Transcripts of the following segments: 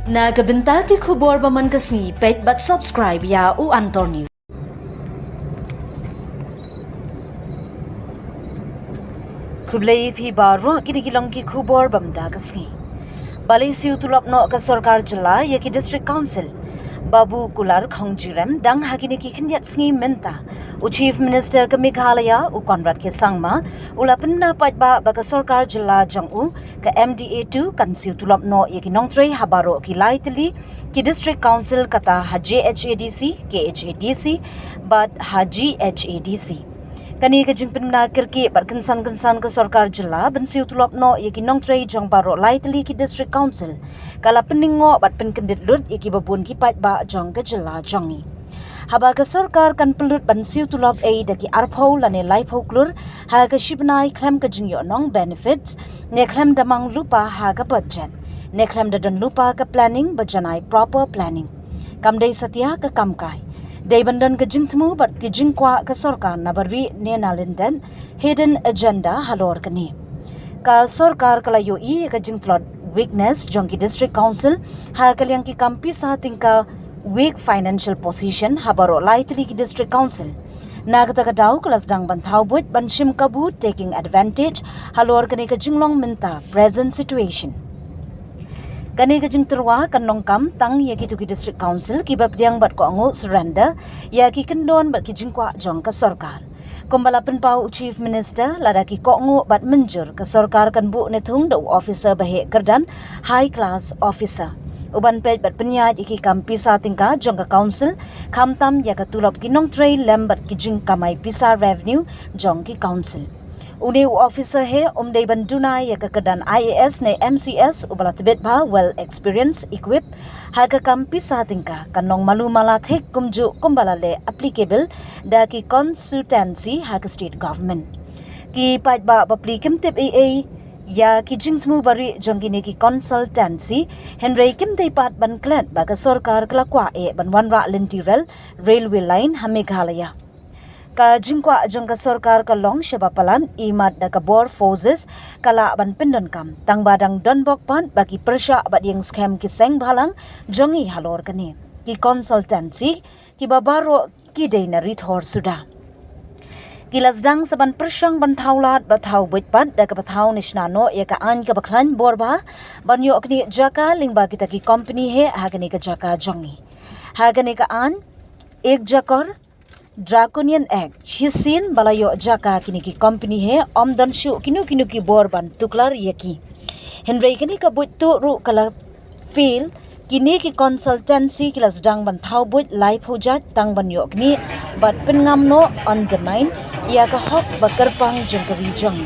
Nagabenta ki khubor baman kasni pet but subscribe ya u Antor News. Kublai phi baro kinigilong ki khubor bamda kasni. Balai siu tulap no ka sarkar jila ya ki district council. Babu Kular Khongjiram dang hakini ki khinyat sngi menta. U Chief Minister ka Meghalaya u Conrad ke sangma ulapna patba baka sarkar jila jang ka MDA2 kan siu tulap no ya ki nongtrei habaro ki laitili ki district council kata HADC KHADC but HADC. Kani ka jingpin na kirki barkansan ka sarkar jila bensiu tulap no ya ki nongtrei jang baro laitili ki district council kala peningo bat penkendit lut ya ki babun ki patba jang ka jila jangi. Haba ka sarkar kan pelut bensiu tulap da ki arpau lane laipau klur ha ka shibnai klem ka jingyo nong benefits ne klem damang lupa ha ka budget ne klem dadan lupa ka planning bajanai proper planning kamdai satya ka kamkai Day bandan ka jingtmu bat ki jingkwa ka sarkar na barwi ne nalinden hidden agenda halor kani. Ka sarkar kalayo ka jingtlot weakness jongki district council ha kalyang ki kampi sa tingka weak financial position habaro laitli ki district council. Nagata ka daw kalas dang bantaw buit banshim kabu taking advantage halor kani ka jinglong minta present situation. Kani ka jing terwa kan nongkam tang ya ki tuki district council ki babdiang bat ko ango surrender ya ki kendon bat ki jingkwa jong ka sarkar. Kumbala penpau chief minister lada ki ko ango bat menjur ka sarkar kan bu ne thung do officer bahe kerdan high class officer. Uban pet bat penyat iki kam pisa tingka jong ka council kamtam ya ka tulop ki nongtrei lembat ki jing kamai pisa revenue jong ki council. Uni officer he umdai banduna ya kekedan IAS ne MCS ubala tebet ba well experience equip ha ka kampi sa tingka kanong malu malathik kumju kumbala le applicable da ki consultancy ha ka state government ki pat ba paplikim tip AA ya ki jingtmu bari jongini ki consultancy henry kim dei pat ban klat ba ka sarkar klakwa ban wanra lintirel railway line ha Meghalaya ka jingkwa jong ka sarkar ka long shabapalan imat da ka bor forces kala ban pindon kam tang badang donbok pan bagi persya bat yang scam ki seng balang jongi halor kani ki consultancy ki babaro ki deina rithor suda kilasdang saban persyang ban thaulat bathau buitpat da ka bathau nisnano ya ka an ka baklan borba banyo kni jaka lingba kita ki company he hagani ka jaka jongi hagani ka an ek jakor Draconian Act shisin balayo jaka kini ki company he omdan shu kinu ki borban tuklar yaki henry kini ka buit tu ru kala feel kini ki consultancy kilas dang ban thau buit life hojat tang ban yo kini bat pengam no undermine ya ka hok bakar pang jeng ka wijong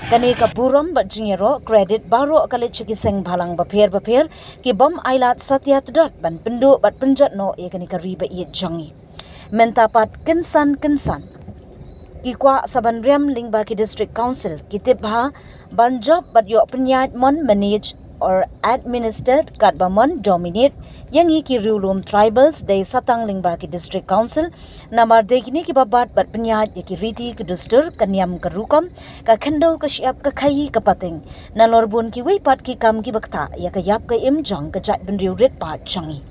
kani ka burom bat jingero credit baro kale chiki seng bhalang bapher ki bom ailat satya dot ban pendu bat penjat no ya kani ka riba i jangi mentapat kensan ki kwa saban riam lingba ki district council ki tibha ban job bat yo penyat mon manage or administered kat bamon dominate yangi ki rulum tribals day satang lingba ki district council namar de kini ki babat bat penyat ya ki riti ki dustur kanyam ka rukam ka khendo ka siap ka khai ka pating nalorbun ki weipat ki kam ki bakta ya ka yap ka im jong ka jat bin riurit pat changi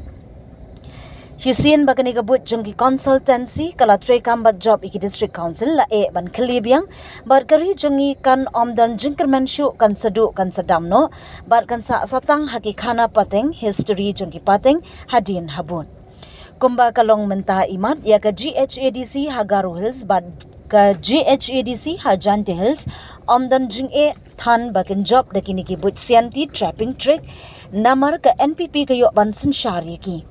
Shisian bakani kabut jong ki consultancy kala trei kambat job iki district council la ban khlibiang bar kari jongi kan omdan jingkerman shu kan sadu kan sadamno bar kan sa satang haki khana pateng history jong ki pateng hadin habun kumba kalong menta imat ya ka GHADC Hagaru Hills bar ka GHADC Hajante Hills omdan jing than bakin job dakini ki but sianti trapping trick namar ka NPP kayo bansun shari ki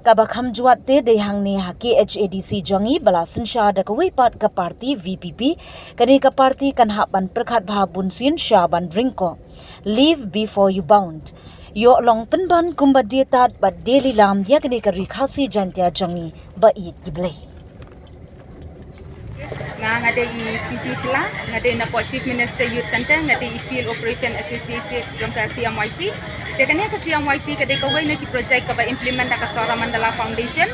Kabakam juat te de hangni haki HADC jongi bala sunsha da ka weipat ka parti VPP kani ka parti kan haban perkhat bha bunsin shaban drinko leave before you bound yo long penban kumba dietat bat daily lam ya kani ka rikhasi jantya jongi ba it giblei ngade I speech la ngade na chief minister youth center ngade I field operation association jongka CMYF Tekanya ke CMYF ke dekawai na ki project ka ba implement ka Sora Mandala Foundation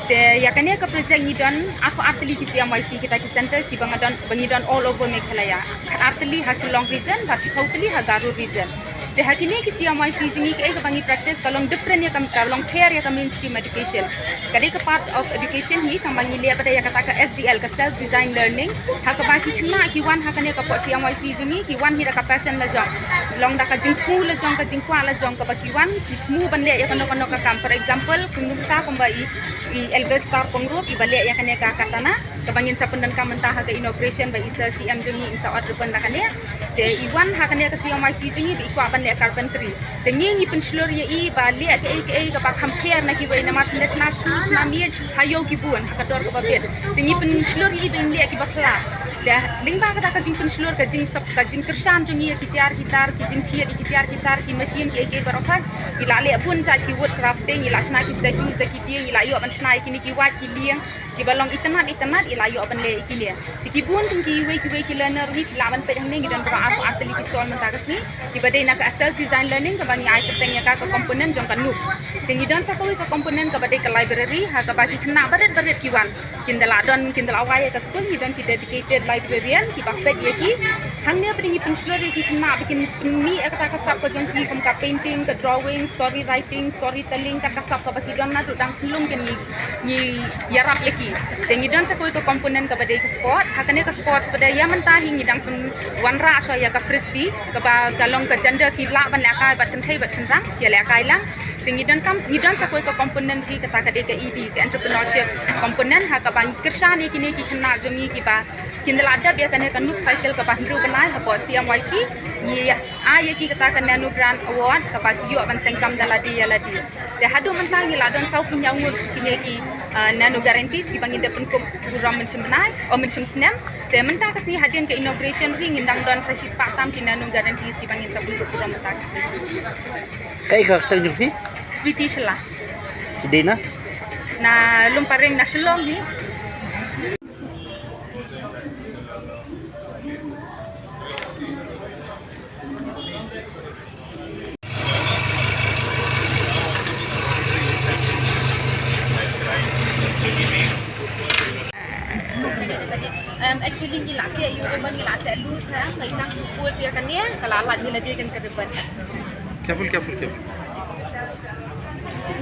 te yakanya ke project ni don aku artili ki CMYF kita ki centers ki bangidon all over Meghalaya artili ha Shillong region ha Hagaru region De hakini ki CMYC jungi ke bangi practice kalong different ya kalong clear ya mainstream education. Kadi ke part of education hi kang bangi lihat pada ya kata ke SDL ke self design learning. Hak baki kena ki wan hakane ka po CMYC jungi ki wan hi da ka passion la jong. Long da ka jingku la jong ka jingkwa la jong ka baki wan ki mu ban le ya kono ka kam. For example kunung sa kumbai i Elvis Star pengrup i balik ya kane ka katana ka bangin sa pendan ka mentah ke inauguration ba isa CM jungi insa order ban da kane. De iwan hakane ka CMYC jungi bi kwa ban carpentry. Tengi pynshlur ya i balik ke ka compare na ki wei na mas national school na mi hayo ki buan ka dor ka babet. Tengi pynshlur i ben le ki bakla. Dah lingba kata ka jing pynshlur ka jing sab ka jing kersan jungi ki tiar gitar ki jing kiat ki tiar gitar ki machine ki barokat ila le pun sa ki wood crafting ila sna ki statue sa ki dia ila yo ban sna ki ki wat ki liang ki balong itanat ila yo ban le ki le ki bun ki wei ki learner ni la ban pe hang ni dan ba aku atli ki stol man takas ni ki badai na ka self design learning ka bani ai teng ya ka component jong kan nu tengi dan sa ko component ka badai ka library ha ka baki kena baret ki wan kindala awai ka school ni dan ki dedicated librarian ki bakpet ye ki hang ne bringi pynshlur ki kena bikin pynmih ka ka sap ka jong ki ka painting ka drawing story writing storytelling ka sap ka baki don na tu dang lung ke ni yarap leki tengi dan sa ko component ka badai ka sports hakane ka sports pada ya mentahi ni dang wanra so ya ka frisbee ka ba galong ka gender ki la ban akai bat kan thai bat sendang ya le akai lang tingi dan kam ni dan sa ko component ki kata ka de ka ED ka entrepreneurship component ha ka bang kirsan ki ne ki khna jungi ki ba kindala adab ya kan ka nuk cycle ka ba hindu banai ha po CMYC ni a ye ki kata ka nano grant award ka ba ki yo ban sengkam daladi ya ladi de hadu mentang ni la don sau punya ngur ki ne ki nano guarantees ki bangin de pun ko program mention banai o mention snem de mentang ka si hadian ke inauguration ring indang don sa sis patam ki nano guarantees ki bangin sa pun ko program mentang Kay ka tang ni Swedish lah si Dina na lumparing na silong ni actually ni latih you orang ni latih lu sekarang lagi nang full sia kan ya kalau alat ni lagi kan ke depan careful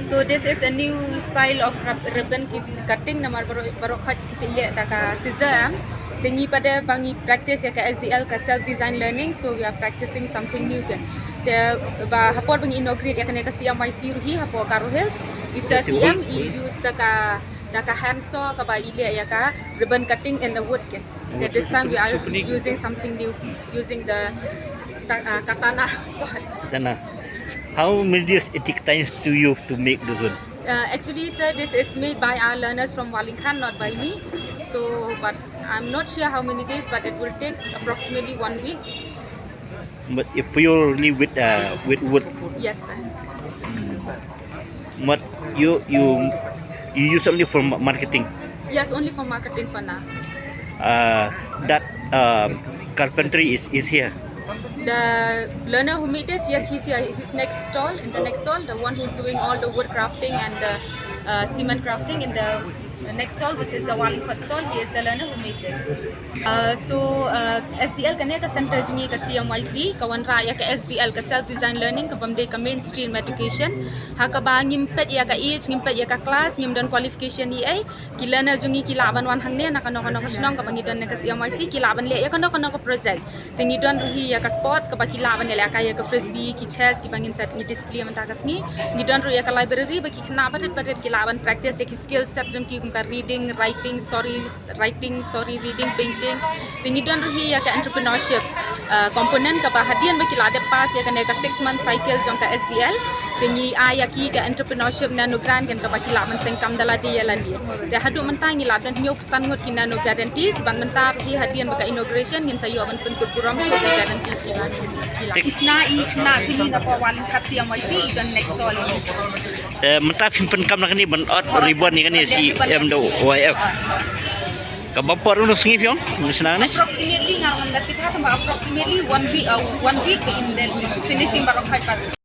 so this is a new style of ribbon cutting namar baru khat sile taka scissor tengi pada bangi practice ya ka SDL ka self design learning so we are practicing something new kan the ba hapor bangi inaugurate ya kan ka CMYC ruhi hapo karo hills bisa CM use taka handsaw ka ba ile ya ka ribbon cutting in the wood kan this time we are using something new using the katana Katana. How many days it take times to you to make this one? Actually sir this is made by our learners from Wellington not by me so but I'm not sure how many days but it will take approximately 1 week But if purely with wood, yes sir but you use only for marketing. yes only for marketing for now That carpentry is here. the learner who made this yes he's here his next stall in the next stall the one who's doing all the wood crafting and the cement crafting in the next stall which is the Wellington stall he is the learner who made this SDL kane ka center jungi ka CMYC kawan ra ya ka SDL ka self design learning ka bamde ka mainstream education ha ka ba ngimpet ya ka age ngimpet ya ka class ngim dan qualification ni ai ki learner jungi ki laban wan hang ne na kano ka snong ka bangi don ka CMYC ki laban le ya kano ka project tingi don ruhi ya ka sports ka ba ki laban le ka ya ka frisbee ki chess ki bangin set ni display man ta ka ni don ru ya ka library ba ki khna baret ki laban practice ya ki skill set jungi ka reading writing story reading painting tingi don ruhi ya ka entrepreneurship component ka ba hadian ba ki la de pass ya ka ne ka 6 month cycle jong ka SDL tingi aya ki ka entrepreneurship nano grant kan ka ba ki la man sengkam dala di ya landi de hadu mentang ni la don nyop stan ngot ki nano guarantees ban mentar ruhi hadian ba ka inauguration ngin sayo ban pun program so de guarantees di ban khynnah na tuni na pa wan khat CMYC don next stall Mentah pimpen kam nak ni ban ribuan ni kan ni si MYF. Kabapar uno singip yon, senang ni. Approximately ngaron dapat kita approximately 1 week in the finishing barok